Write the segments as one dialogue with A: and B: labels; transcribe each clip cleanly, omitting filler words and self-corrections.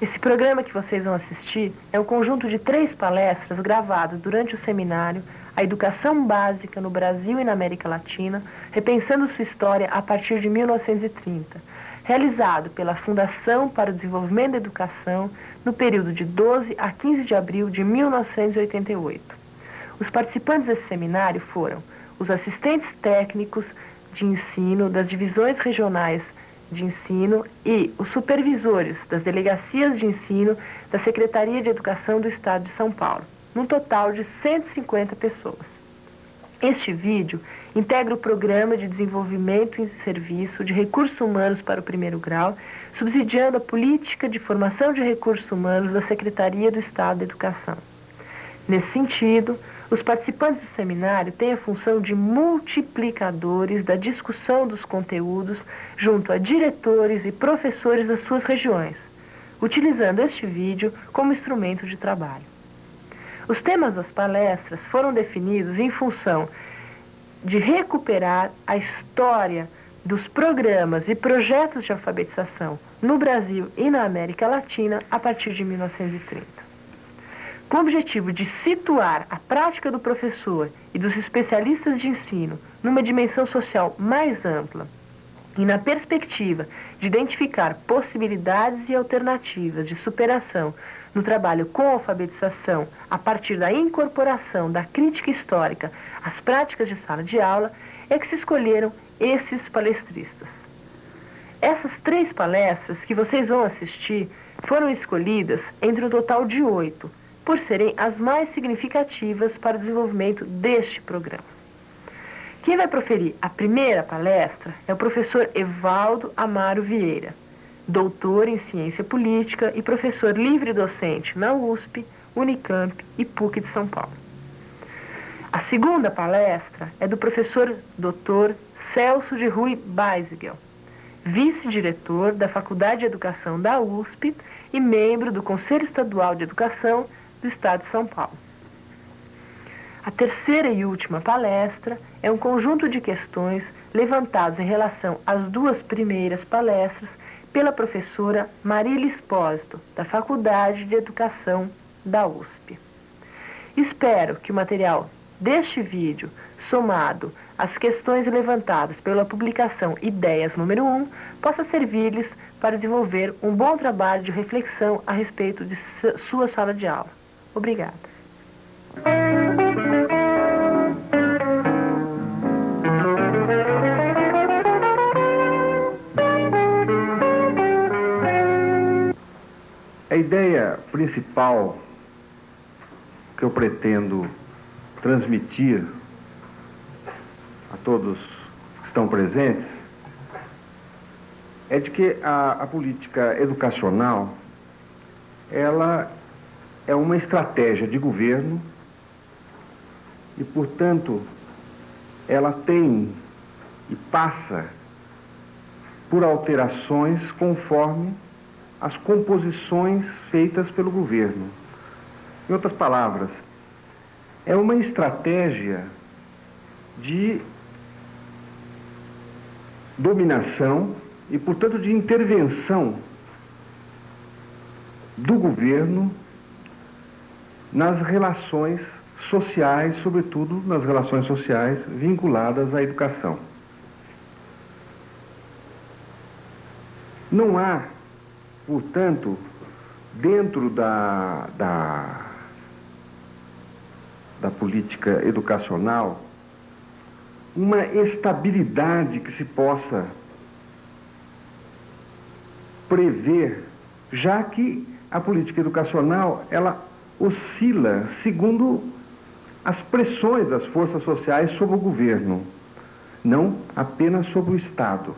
A: Esse programa que vocês vão assistir é um conjunto de 3 palestras gravadas durante o seminário A Educação Básica no Brasil e na América Latina, repensando sua história a partir de 1930, realizado pela Fundação para o Desenvolvimento da Educação no período de 12 a 15 de abril de 1988. Os participantes desse seminário foram os assistentes técnicos de ensino das divisões regionais de ensino e os supervisores das delegacias de ensino da Secretaria de Educação do Estado de São Paulo, num total de 150 pessoas. Este vídeo integra o Programa de Desenvolvimento e Serviço de Recursos Humanos para o Primeiro Grau, subsidiando a Política de Formação de Recursos Humanos da Secretaria do Estado da Educação. Nesse sentido, os participantes do seminário têm a função de multiplicadores da discussão dos conteúdos junto a diretores e professores das suas regiões, utilizando este vídeo como instrumento de trabalho. Os temas das palestras foram definidos em função de recuperar a história dos programas e projetos de alfabetização no Brasil e na América Latina a partir de 1930. Com o objetivo de situar a prática do professor e dos especialistas de ensino numa dimensão social mais ampla e na perspectiva de identificar possibilidades e alternativas de superação no trabalho com a alfabetização a partir da incorporação da crítica histórica às práticas de sala de aula, é que se escolheram esses palestristas. Essas 3 palestras que vocês vão assistir foram escolhidas entre um total de 8, por serem as mais significativas para o desenvolvimento deste programa. Quem vai proferir a primeira palestra é o professor Evaldo Amaro Vieira, doutor em Ciência Política e professor livre-docente na USP, Unicamp e PUC de São Paulo. A segunda palestra é do professor Dr. Celso de Rui Beisigel, vice-diretor da Faculdade de Educação da USP e membro do Conselho Estadual de Educação do Estado de São Paulo. A terceira e última palestra é um conjunto de questões levantados em relação às 2 primeiras palestras pela professora Marília Espósito, da Faculdade de Educação da USP. Espero que o material deste vídeo, somado às questões levantadas pela publicação Ideias número 1, possa servir-lhes para desenvolver um bom trabalho de reflexão a respeito de sua sala de aula. Obrigada.
B: A ideia principal que eu pretendo transmitir a todos que estão presentes é de que a política educacional, ela é uma estratégia de governo e, portanto, ela tem e passa por alterações conforme as composições feitas pelo governo. Em outras palavras, é uma estratégia de dominação e, portanto, de intervenção do governo nas relações sociais, sobretudo nas relações sociais vinculadas à educação. Não há, portanto, dentro da política educacional, uma estabilidade que se possa prever, já que a política educacional, ela oscila segundo as pressões das forças sociais sobre o governo. não apenas sobre o Estado,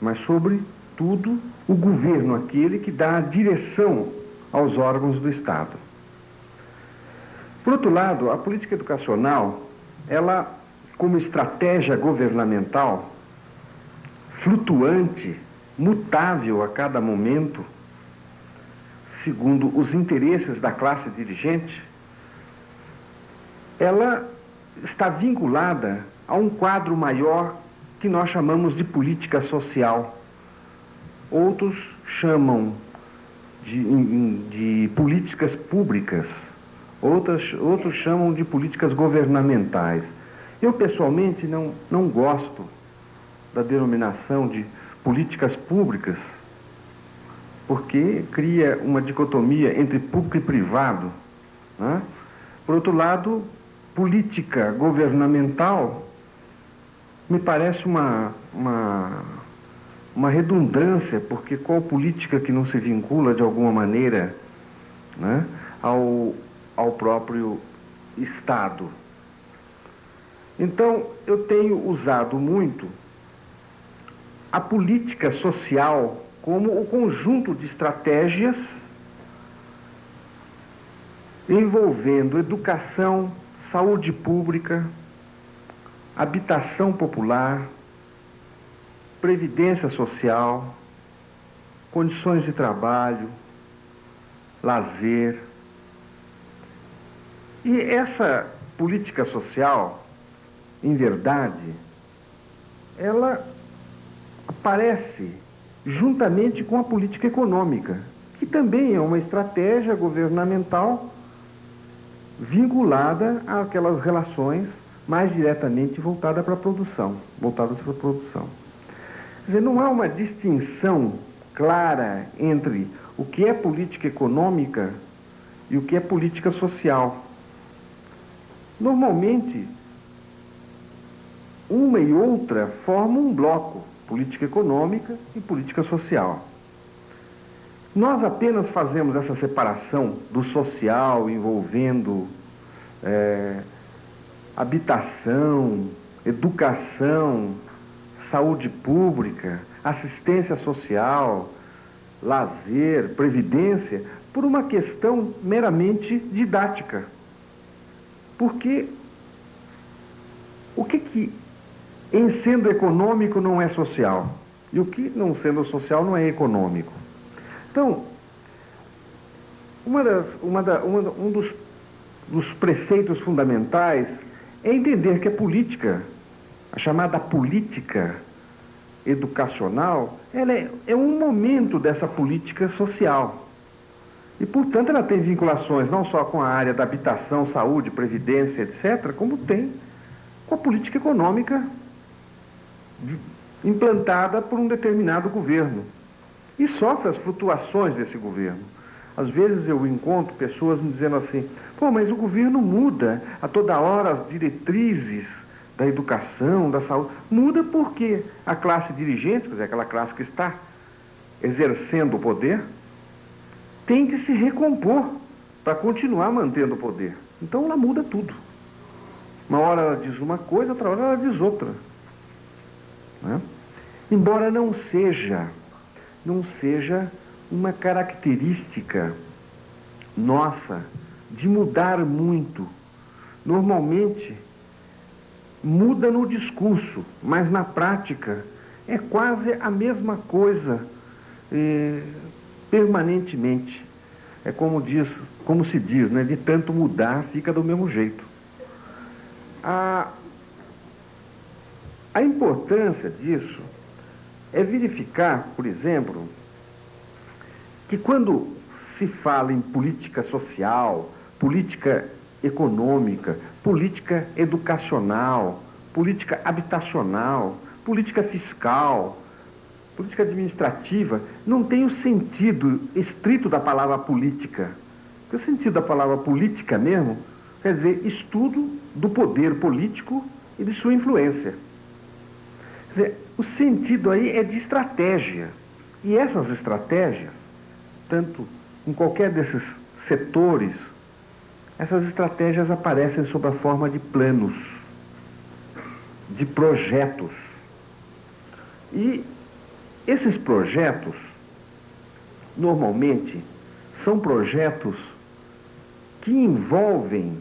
B: mas sobre tudo o governo, aquele que dá a direção aos órgãos do Estado. Por outro lado, a política educacional, ela, como estratégia governamental, flutuante, mutável a cada momento, segundo os interesses da classe dirigente, ela está vinculada a um quadro maior que nós chamamos de política social. Outros chamam de políticas públicas, outros chamam de políticas governamentais. Eu, pessoalmente, não gosto da denominação de políticas públicas, porque cria uma dicotomia entre público e privado, né? Por outro lado, política governamental me parece uma redundância, porque qual política que não se vincula de alguma maneira, né, ao próprio Estado? Então, eu tenho usado muito a política social como o conjunto de estratégias envolvendo educação, saúde pública, habitação popular, previdência social, condições de trabalho, lazer. E essa política social, em verdade, ela aparece juntamente com a política econômica, que também é uma estratégia governamental vinculada àquelas relações mais diretamente voltadas para a produção. Quer dizer, não há uma distinção clara entre o que é política econômica e o que é política social. Normalmente, uma e outra formam um bloco, política econômica e política social. Nós apenas fazemos essa separação do social envolvendo habitação, educação, saúde pública, assistência social, lazer, previdência, por uma questão meramente didática. Porque o que em sendo econômico não é social? E o que não sendo social não é econômico? Então, um dos preceitos fundamentais é entender que a política, a chamada política educacional, ela é um momento dessa política social. E, portanto, ela tem vinculações não só com a área da habitação, saúde, previdência, etc., como tem com a política econômica implantada por um determinado governo. E sofre as flutuações desse governo. Às vezes eu encontro pessoas me dizendo assim: pô, mas o governo muda a toda hora as diretrizes da educação, da saúde. Muda porque a classe dirigente, quer dizer, aquela classe que está exercendo o poder, tem que se recompor para continuar mantendo o poder. Então ela muda tudo. Uma hora ela diz uma coisa, outra hora ela diz outra. Né? Embora não seja uma característica nossa de mudar muito. Normalmente muda no discurso, mas na prática é quase a mesma coisa permanentemente. É como se diz, né? De tanto mudar fica do mesmo jeito. A importância disso é verificar, por exemplo, que quando se fala em política social, política econômica, política educacional, política habitacional, política fiscal, política administrativa, não tem o sentido estrito da palavra política. Porque o sentido da palavra política mesmo quer dizer estudo do poder político e de sua influência. Quer dizer, o sentido aí é de estratégia. E essas estratégias, tanto em qualquer desses setores, essas estratégias aparecem sob a forma de planos. de projetos. E esses projetos, normalmente, são projetos que envolvem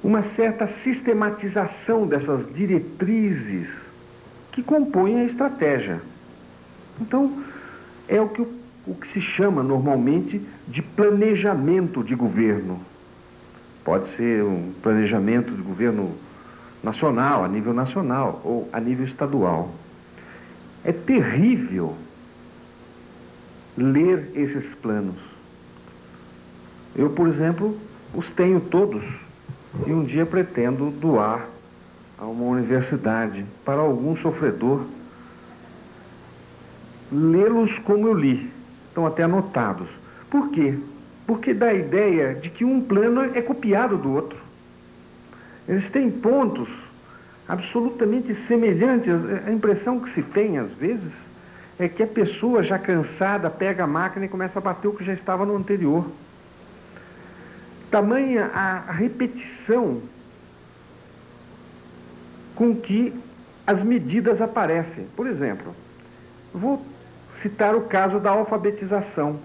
B: uma certa sistematização dessas diretrizes que compõem a estratégia. Então, é o que se chama normalmente de planejamento de governo. Pode ser um planejamento de governo nacional, a nível nacional, ou a nível estadual. É terrível ler esses planos. Eu, por exemplo, os tenho todos e um dia pretendo doar a uma universidade para algum sofredor lê-los como eu li. Estão até anotados. Por quê? Porque dá a ideia de que um plano é copiado do outro. Eles têm pontos absolutamente semelhantes. A impressão que se tem, às vezes, é que a pessoa já cansada pega a máquina e começa a bater o que já estava no anterior. Tamanha a repetição com que as medidas aparecem. Por exemplo, vou citar o caso da alfabetização.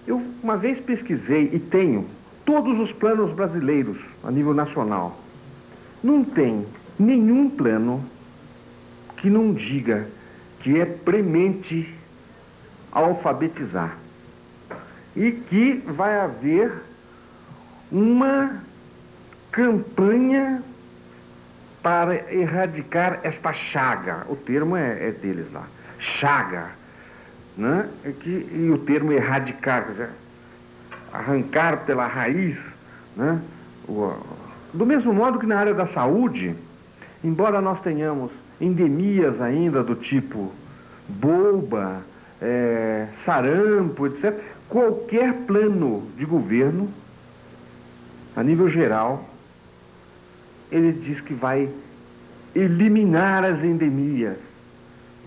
B: Eu uma vez pesquisei e tenho todos os planos brasileiros a nível nacional. Não tem nenhum plano que não diga que é premente alfabetizar e que vai haver uma campanha para erradicar esta chaga. O termo é deles lá, chaga, né? E o termo erradicar, quer dizer, arrancar pela raiz, né? Do mesmo modo que na área da saúde, embora nós tenhamos endemias ainda do tipo bolba, sarampo, etc., qualquer plano de governo, a nível geral, ele diz que vai eliminar as endemias,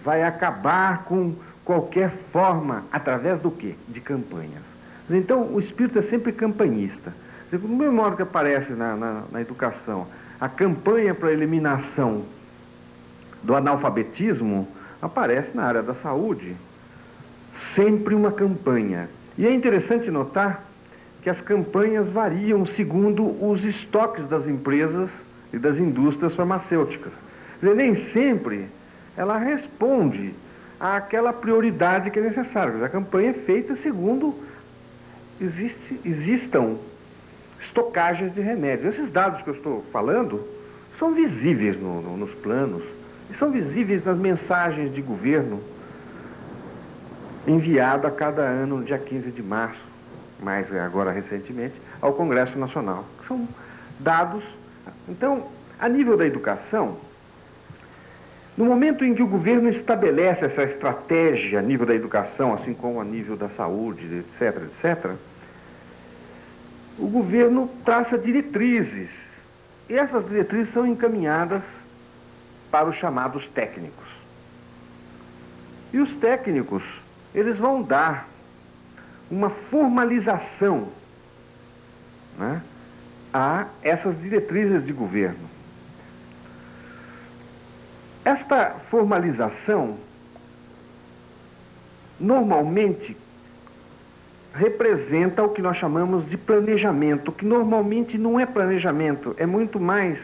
B: vai acabar com qualquer forma, através do quê? De campanhas. Então, o espírito é sempre campanhista. Do mesmo modo que aparece na educação a campanha para a eliminação do analfabetismo, aparece na área da saúde sempre uma campanha. E é interessante notar que as campanhas variam segundo os estoques das empresas e das indústrias farmacêuticas. Quer dizer, nem sempre ela responde àquela prioridade que é necessária. A campanha é feita segundo existam estocagens de remédios. Esses dados que eu estou falando são visíveis nos planos e são visíveis nas mensagens de governo enviado a cada ano no dia 15 de março, mais agora recentemente, ao Congresso Nacional. São dados. Então, a nível da educação, no momento em que o governo estabelece essa estratégia a nível da educação, assim como a nível da saúde, etc., etc., o governo traça diretrizes. E essas diretrizes são encaminhadas para os chamados técnicos. E os técnicos, eles vão dar uma formalização, né, a essas diretrizes de governo. Esta formalização, normalmente, representa o que nós chamamos de planejamento, que normalmente não é planejamento, é muito mais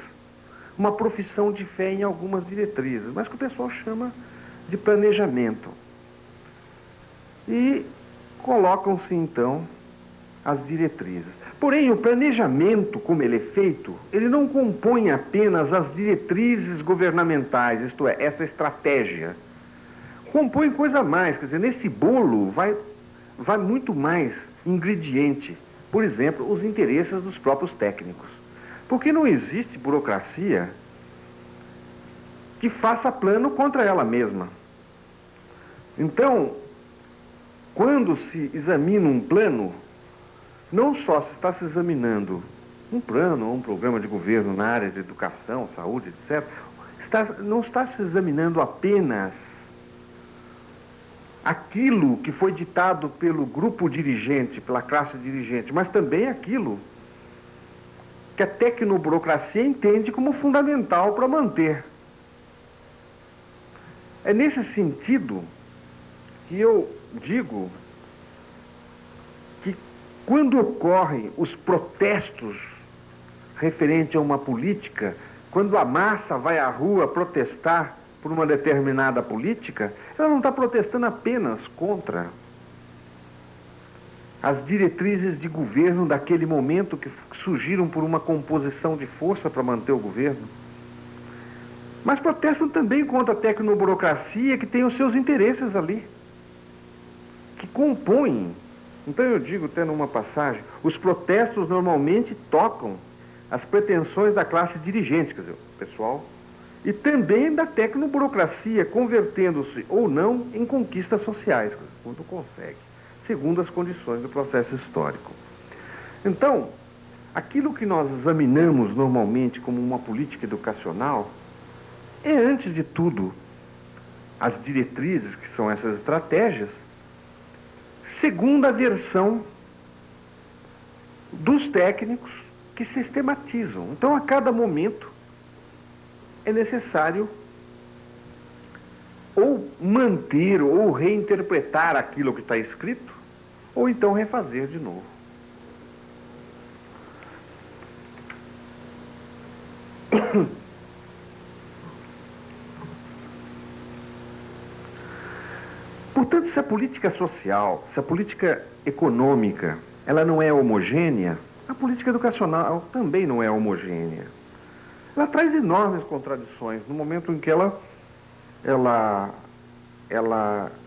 B: uma profissão de fé em algumas diretrizes, mas que o pessoal chama de planejamento. E colocam-se, então, as diretrizes. Porém, o planejamento, como ele é feito, ele não compõe apenas as diretrizes governamentais, isto é, essa estratégia. Compõe coisa a mais, quer dizer, nesse bolo vai muito mais ingrediente. Por exemplo, os interesses dos próprios técnicos. Porque não existe burocracia que faça plano contra ela mesma. Então, quando se examina um plano, não só se está se examinando um plano ou um programa de governo na área de educação, saúde, etc., não está se examinando apenas aquilo que foi ditado pelo grupo dirigente, pela classe dirigente, mas também aquilo que a tecnoburocracia entende como fundamental para manter. É nesse sentido que eu digo que quando ocorrem os protestos referente a uma política, quando a massa vai à rua protestar por uma determinada política, ela não está protestando apenas contra as diretrizes de governo daquele momento que surgiram por uma composição de força para manter o governo, mas protestam também contra a tecnoburocracia que tem os seus interesses ali, que compõem. Então eu digo até numa passagem, os protestos normalmente tocam as pretensões da classe dirigente, quer dizer, o pessoal, e também da tecnoburocracia, convertendo-se ou não em conquistas sociais, quando consegue, segundo as condições do processo histórico. Então, aquilo que nós examinamos normalmente como uma política educacional é, antes de tudo, as diretrizes, que são essas estratégias, segundo a versão dos técnicos que sistematizam. Então, a cada momento, é necessário ou manter ou reinterpretar aquilo que está escrito, ou então refazer de novo. Portanto, se a política social, se a política econômica, ela não é homogênea, a política educacional também não é homogênea. Ela traz enormes contradições no momento em que ela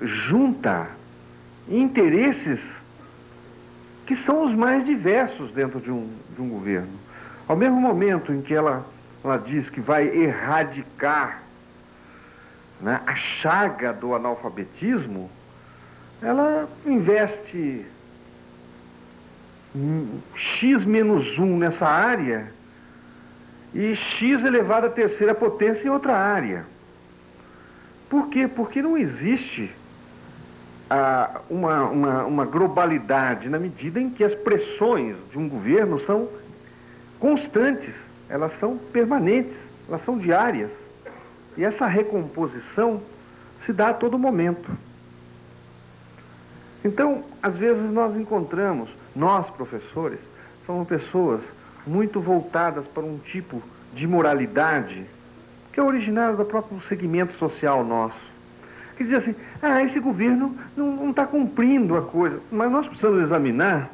B: junta interesses que são os mais diversos dentro de um governo. Ao mesmo momento em que ela diz que vai erradicar, né, a chaga do analfabetismo, ela investe x menos 1 nessa área e x elevado à terceira potência em outra área. Por quê? Porque não existe uma globalidade na medida em que as pressões de um governo são constantes, elas são permanentes, elas são diárias. E essa recomposição se dá a todo momento. Então, às vezes nós encontramos, nós professores, somos pessoas muito voltadas para um tipo de moralidade que é originário do próprio segmento social nosso. Que diz assim, esse governo não está cumprindo a coisa, mas nós precisamos examinar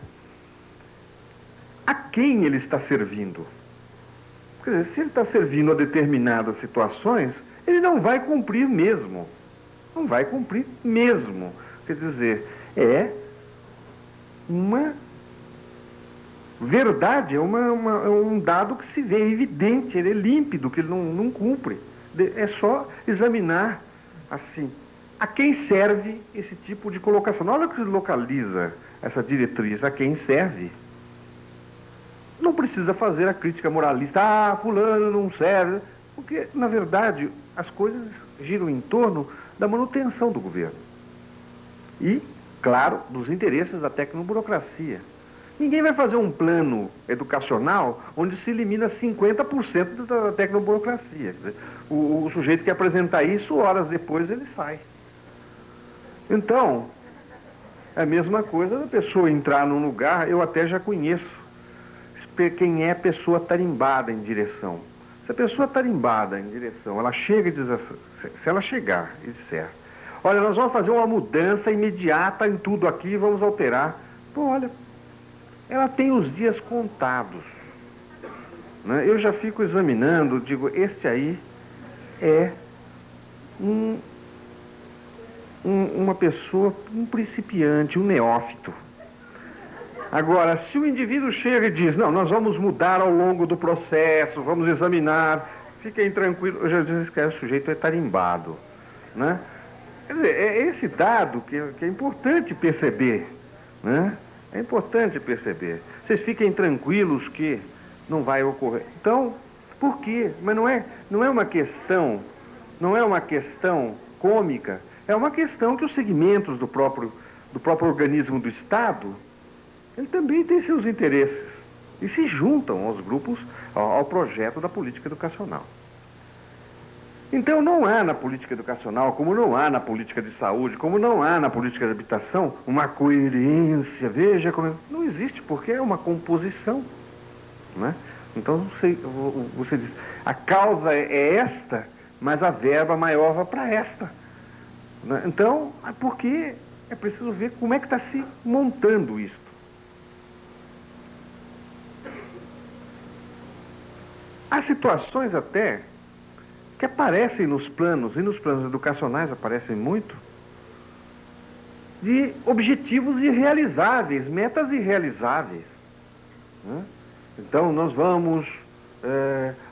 B: a quem ele está servindo. Quer dizer, se ele está servindo a determinadas situações, ele não vai cumprir mesmo. Não vai cumprir mesmo. Quer dizer, é uma verdade, é um dado que se vê evidente, ele é límpido, que ele não cumpre. É só examinar, assim, a quem serve esse tipo de colocação. Na hora que se localiza essa diretriz, a quem serve, não precisa fazer a crítica moralista, fulano não serve, porque, na verdade, as coisas giram em torno da manutenção do governo. E, claro, dos interesses da tecnoburocracia. Ninguém vai fazer um plano educacional onde se elimina 50% da tecnoburocracia. Quer dizer, o sujeito que apresentar isso, horas depois ele sai. Então, é a mesma coisa da pessoa entrar num lugar, eu até já conheço quem é a pessoa tarimbada em direção. Se a pessoa tarimbada em direção, ela chega e diz assim, se ela chegar e disser, olha, nós vamos fazer uma mudança imediata em tudo aqui, vamos alterar. Pô, olha, ela tem os dias contados, né? Eu já fico examinando, digo, este aí é uma pessoa, um principiante, um neófito. Agora, se o indivíduo chega e diz, não, nós vamos mudar ao longo do processo, vamos examinar, fiquem tranquilos, eu já disse que o sujeito é tarimbado, né? Quer dizer, é esse dado que é importante perceber, né? É importante perceber. Vocês fiquem tranquilos que não vai ocorrer. Então, por quê? Mas não é uma questão cômica, é uma questão que os segmentos do próprio organismo do Estado, ele também tem seus interesses, e se juntam aos grupos, ao projeto da política educacional. Então não há na política educacional, como não há na política de saúde, como não há na política de habitação, uma coerência. Veja como não existe, porque é uma composição, né? Então você diz, a causa é esta, mas a verba maior vai para esta, né? Então, é porque é preciso ver como é que está se montando isso. Há situações até que aparecem nos planos, e nos planos educacionais aparecem muito, de objetivos irrealizáveis, metas irrealizáveis, né? Então nós vamos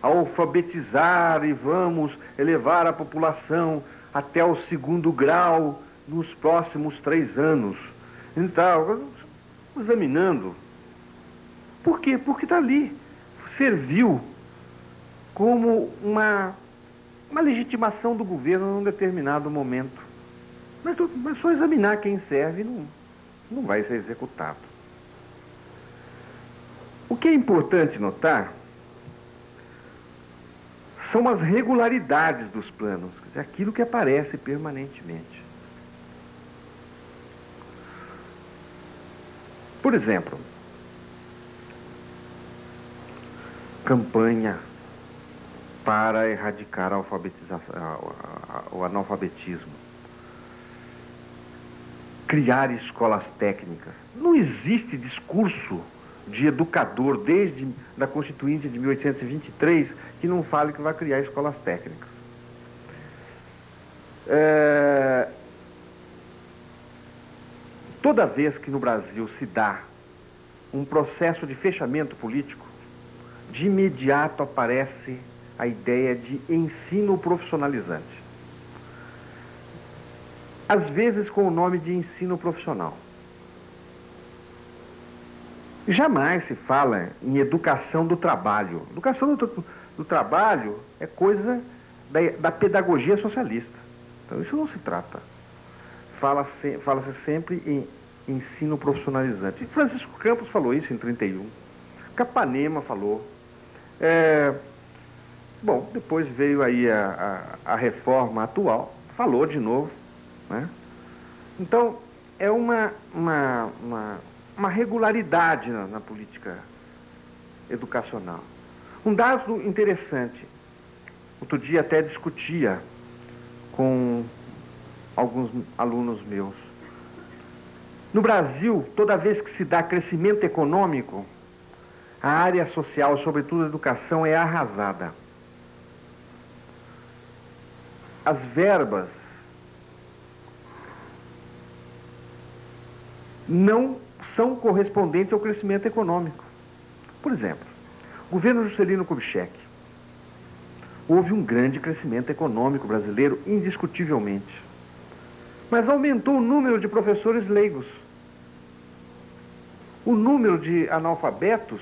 B: alfabetizar e vamos elevar a população até o 2º grau nos próximos 3 anos. Então, examinando. Por quê? Porque está ali. Serviu como uma legitimação do governo num determinado momento. Mas só examinar quem serve não vai ser executado. O que é importante notar são as regularidades dos planos, quer dizer, aquilo que aparece permanentemente. Por exemplo, campanha para erradicar a o analfabetismo. Criar escolas técnicas. Não existe discurso de educador desde a Constituinte de 1823 que não fale que vai criar escolas técnicas. Toda vez que no Brasil se dá um processo de fechamento político, de imediato aparece a ideia de ensino profissionalizante. Às vezes com o nome de ensino profissional. Jamais se fala em educação do trabalho. Educação do trabalho é coisa da pedagogia socialista. Então isso não se trata. Fala-se sempre em ensino profissionalizante. E Francisco Campos falou isso em 31. Capanema falou. Bom, depois veio aí a reforma atual, falou de novo, né? Então, é uma regularidade na política educacional. Um dado interessante, outro dia até discutia com alguns alunos meus. No Brasil, toda vez que se dá crescimento econômico, a área social, sobretudo a educação, é arrasada. As verbas não são correspondentes ao crescimento econômico. Por exemplo, o governo Juscelino Kubitschek, houve um grande crescimento econômico brasileiro, indiscutivelmente. Mas aumentou o número de professores leigos. O número de analfabetos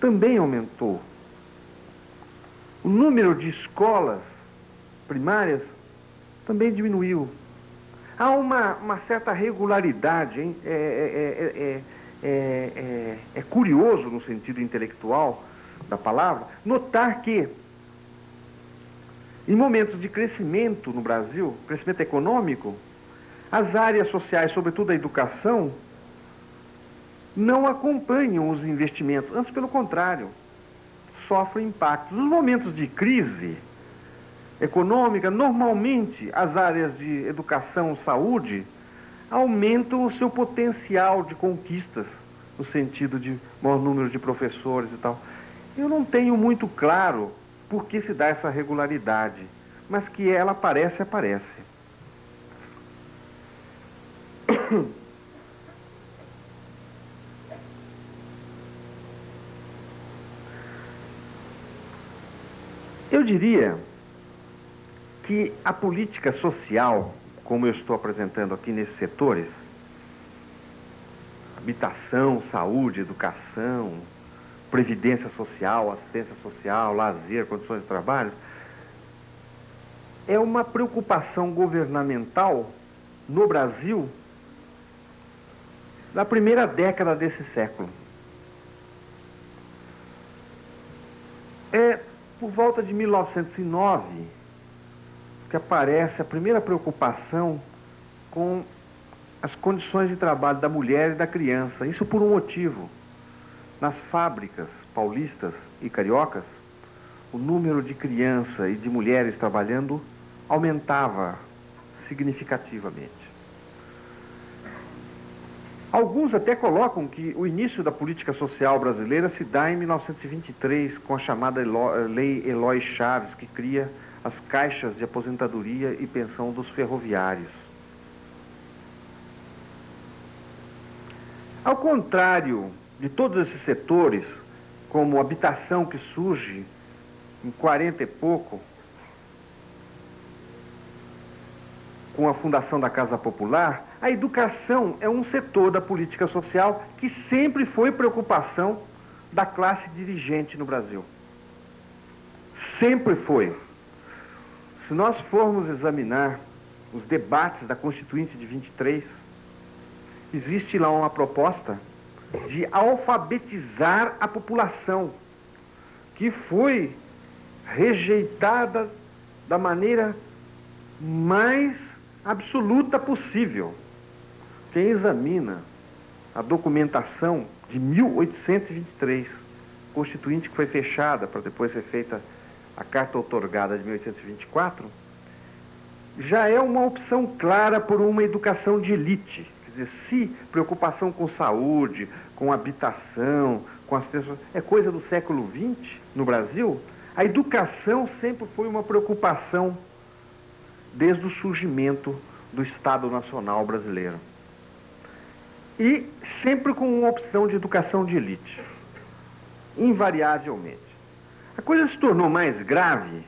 B: também aumentou. O número de escolas primárias também diminuiu. Há uma certa regularidade, hein? É curioso, no sentido intelectual da palavra, notar que, em momentos de crescimento no Brasil, crescimento econômico, as áreas sociais, sobretudo a educação, não acompanham os investimentos, antes pelo contrário, sofrem impactos. Nos momentos de crise econômica, normalmente as áreas de educação, saúde, aumentam o seu potencial de conquistas, no sentido de maior número de professores e tal. Eu não tenho muito claro por que se dá essa regularidade, mas que ela aparece, aparece. Eu diria que a política social, como eu estou apresentando aqui nesses setores, habitação, saúde, educação, previdência social, assistência social, lazer, condições de trabalho, é uma preocupação governamental no Brasil na primeira década desse século. É por volta de 1909 que aparece a primeira preocupação com as condições de trabalho da mulher e da criança. Isso por um motivo. Nas fábricas paulistas e cariocas, o número de crianças e de mulheres trabalhando aumentava significativamente. Alguns até colocam que o início da política social brasileira se dá em 1923, com a chamada Lei Eloy Chaves, que cria as caixas de aposentadoria e pensão dos ferroviários. Ao contrário de todos esses setores, como habitação que surge em 40 e pouco, com a fundação da Casa Popular, a educação é um setor da política social que sempre foi preocupação da classe dirigente no Brasil. Sempre foi. Se nós formos examinar os debates da Constituinte de 23, existe lá uma proposta de alfabetizar a população, que foi rejeitada da maneira mais absoluta possível. Quem examina a documentação de 1823, Constituinte que foi fechada para depois ser feita a Carta Outorgada de 1824, já é uma opção clara por uma educação de elite. Quer dizer, se preocupação com saúde, com habitação, com as pessoas, é coisa do século XX no Brasil, a educação sempre foi uma preocupação desde o surgimento do Estado Nacional brasileiro. E sempre com uma opção de educação de elite, invariavelmente. A coisa se tornou mais grave